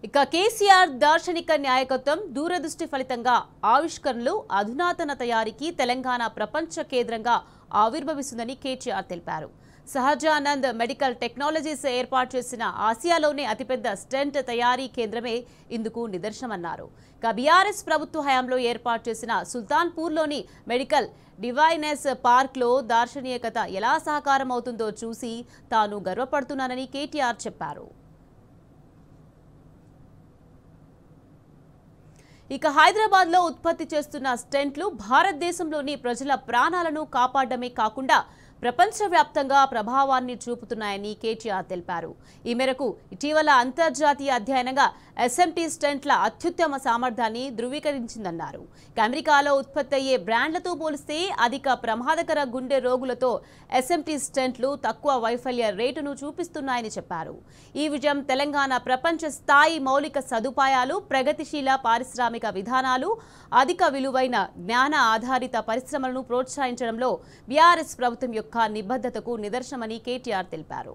ఇక కేసీఆర్ దార్శనిక నాయకత్వం దూరదృష్టి ఫలితంగా ఆవిష్కరణలు అధునాతన తయారీకి తెలంగాణ ప్రపంచ కేంద్రంగా ఆవిర్భవిస్తుందని కేటీఆర్ తెలిపారు. సహజానంద్ మెడికల్ టెక్నాలజీస్ ఏర్పాటు చేసిన ఆసియాలోనే అతిపెద్ద స్టెంట్ తయారీ కేంద్రమే ఇందుకు నిదర్శనమన్నారు. ఇక బీఆర్ఎస్ ప్రభుత్వ హయాంలో ఏర్పాటు చేసిన సుల్తాన్పూర్లోని మెడికల్ డివైనెస్ పార్క్లో దార్శనికత ఎలా సహకారం అవుతుందో చూసి తాను గర్వపడుతున్నానని కేటీఆర్ చెప్పారు. ఇక హైదరాబాద్లో ఉత్పత్తి చేస్తున్న స్టెంట్లు భారతదేశంలోని ప్రజల ప్రాణాలను కాపాడమే కాకుండా ప్రపంచవ్యాప్తంగా ప్రభావాన్ని చూపుతున్నాయని కేటీఆర్ తెలిపారు. ఈ మేరకు ఇటీవల అంతర్జాతీయ అధ్యయనంగా ఎస్ఎంటీ స్టెంట్ల అత్యుత్తమ సామర్థ్యాన్ని ధృవీకరించిందన్నారు. అమెరికాలో ఉత్పత్తి అయ్యే బ్రాండ్లతో పోలిస్తే అధిక ప్రమాదకర గుండె రోగులతో ఎస్ఎంటీ స్టెంట్లు తక్కువ వైఫల్య రేటును చూపిస్తున్నాయని చెప్పారు. ఈ విజయం తెలంగాణ ప్రపంచ స్థాయి మౌలిక సదుపాయాలు, ప్రగతిశీల పారిశ్రామిక విధానాలు, అధిక విలువైన జ్ఞాన ఆధారిత పరిశ్రమలను ప్రోత్సహించడంలో బీఆర్ఎస్ ప్రభుత్వం యొక్క నిబద్ధతకు నిదర్శనమని కేటీఆర్ తెలిపారు.